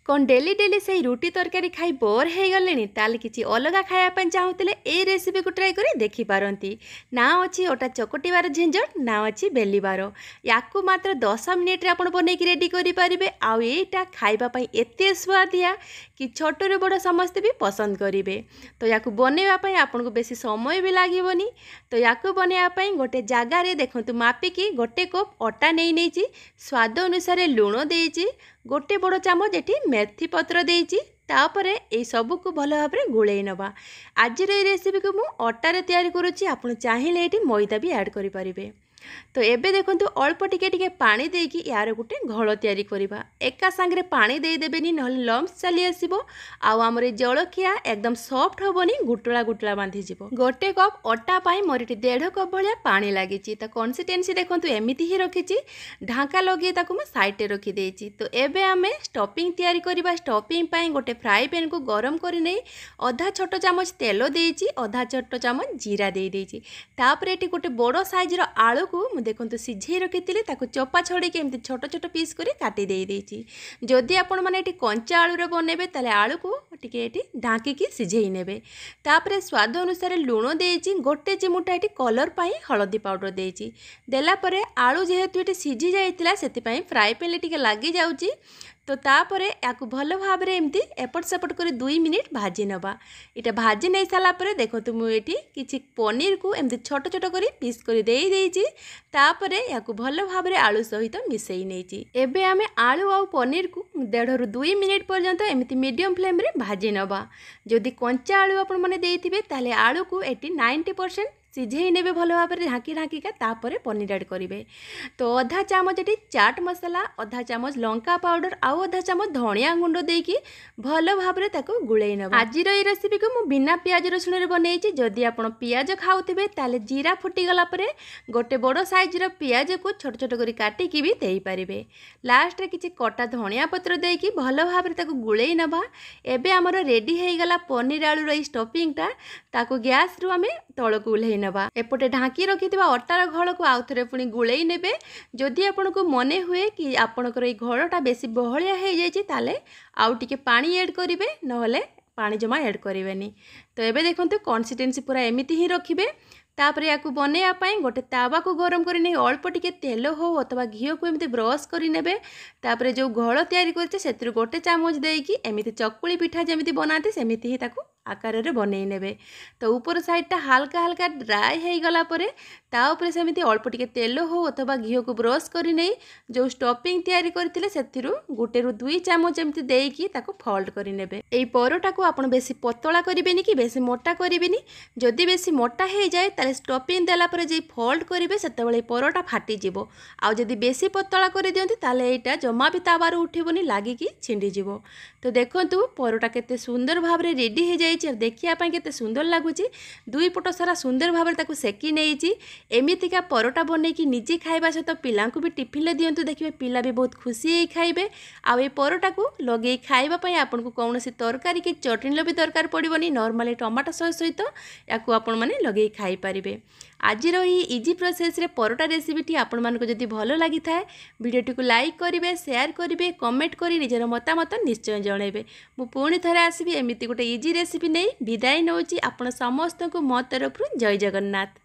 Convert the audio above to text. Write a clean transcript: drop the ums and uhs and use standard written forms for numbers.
कौन daily daily से रुटी तरकारी खाई बोर हो गले ताल किसी अलग खायापी चाहूले ये रेसिपी को ट्राई कर देखिपारती ना अच्छी अटा चकटार झंझट ना अच्छी बेलिबार या मात्र 10 मिनिट्रे आप बनईक रेडी करेंगे आईटा खावाई एत स्वादिया कि छोटू बड़ समस्ते भी पसंद करेंगे। तो या बनवाई आपन को बेसी समय भी लगभग। तो या बनवाई गोटे जगार देखु मापिकी गोटे कप अटा नहीं स्वाद अनुसार लुण देती गोटे बड़ चामच एटी मेथी पत्र देती तापरे ये सब को भल भाव में गोलई नवा। आज रेसिपी को मु अटारे तैयारी करुच्ची आपण चाहिए ये मैदा भी ऐड करें। तो एबे देखंतु अल्प टिके पानी देकी यार गोटे घोल तैयारी करवा एका सांगरे पानी देदेबेनी नहले लम्स चली आसीबो आउ हमर जलखिया एकदम सॉफ्ट होबनी गुटला गुटला बांधी जिवो। गोटे कप अटा पाई मोर 1.5 कप भलिया पानी लागिची ता कंसिस्टेंसी देखंतु एमिति ही रखिची ढाका लगे ताकू मैं साइड रे रखी देची। तो एबे आमे स्टफिंग तैयारी करवा स्टफिंग पाई गोटे फ्राई पैन को गरम करि नै आधा छोट चामच तेल देची आधा छोट चामच जीरा दे देची तापरे एटी गोटे बड़ साइज रो आलू को देखो सीझे रखी चोपा छड़े एमती छोट छोट पीस कर काटी देती। जदि आपण मैंने कंचा आलू बनइबे ताले आलू को टिके ढांकी सीझे ने तापर स्वाद अनुसार लुण देती गोटे चिमुटा ये कलर पाई हलदी पाउडर देती देलापर आलू जेहेतु ये सीझी जाइतिला सेतिपाई फ्राई पैन टिके लगी जाउची। तो तापर या भल भाव में एमती एपट सेपट कर 2 मिनिट भाजी नवा। इटा भाजी नहीं सारापर देखो मुझे किसी पनीर को एमती छोट छोट कर पीस कर देती तापर या भल भाव में आलू सहित मिसई नहीं। एबे आमे आलू आउ पनीर को 1.5 ରୁ 2 मिनिट पर्यंत एमती मीडियम फ्लेम रे भाजी नवा। जदि कंचा आलू आपण माने देइथिबे ताले आलू को 90% सीझे ने भल भाव में ढांकी ढांकीका तापर पनीर ऐड करेंगे। तो आधा चामच ये चाट मसला आधा चामच लंका पाउडर आउ आधा चामच धनिया गुंड देकी भल भाव में गुड़े नवा। आज ये रेसिपी को मु बिना पियाज रसुण रे बनईची। जदि आपण पियाज खाउथिबे ताले जीरा फुटीगला परे गोटे बड़ साइज रो पियाज को छोट छोट करी काटिकी भी देई पारिबे। लास्ट रे किछि कटा धनिया पत्र देकी भल भाव में गुड़े नवा। एबे हमर रेडी हो गला पनीर आलू रो स्टफिंग ताको गैस रु आमे तळको उल्हे नवा। एपटे ढांकी रखिथिबा अटार घोल को आउ थरे पुणी गुळेई नेबे। जदि आपनको मने हुए कि आपनकर ए घोलटा बेसी बहलिया हो जाइछि ताले आउ टिके पानी ऐड करिवे नहले पानी जमा ऐड करिवेनी। तो एबे देखंतु कंसिस्टेंसी पूरा एमिति ही रखिबे। तापर या बनवाई गोटे तावा को गरम कर अल्प टिके तेल हो अथवा घी को एमती ब्रश करे तापर जो घोल तैयारी करते से गोटे चामच देकी एमती चकुली पिठा जमी बनाते सेमती ही ताकू आकार रे बनई नेबे। तो ऊपर साइडटा हल्का हल्का ड्राई हो गला परे ताऊपर सेमती अल्प टिके तेल हो अथवा घी को ब्रश करी नहीं जो स्टफिंग तैयारी करथिले सेथिरु 1 ରୁ 2 चामच एमती देकी ताकू फोल्ड करी नेबे। एई परोटा को आपण बेसी पतला करिवेनी कि बेसी मोटा करिवेनी। जदि बेसी मोटा हो जाए ताले स्टफिंग देला परे जे फोल्ड करिवे सेतेबेले परोटा फाटी जिवो। आ जदि बेसी पतला कर दियंती ताले एटा जमा भी तावार उठिबोनी लागिकी छिंडी जिवो। तो देखंतु परोटा केते सुंदर भाव रे रेडी हो जाए देखिया केते सुंदर लगुच। दुई पट सारा सुंदर भाव में सेकी नहीं एमतीका परोटा बनईकी निजे खाइबा सहित पिला भी टिफिन ले दिंतु देखिए पिला भी बहुत खुशी खाइबे। आ ये परोटा को लगे खाइबापी आपन को कौन तरकारी कि चटनी भी दरकार पड़ोनी नॉर्मली टमाटो सॉस सहित या आपण मैंने लगे खाई पारिबे। आज इजी प्रोसेस रे परोटा रेसिपीटी आपण मानको जदि भलो लागि थाए वीडियोटी को लाइक करिवे शेयर करिवे कमेंट करी निजर मतामत निश्चय जणेबे। मु पुणी थरे आसीबी एमिति गोटे इजी रेसिपी नहीं विदाय नौची आपण समस्त को मो तरफ जय जगन्नाथ।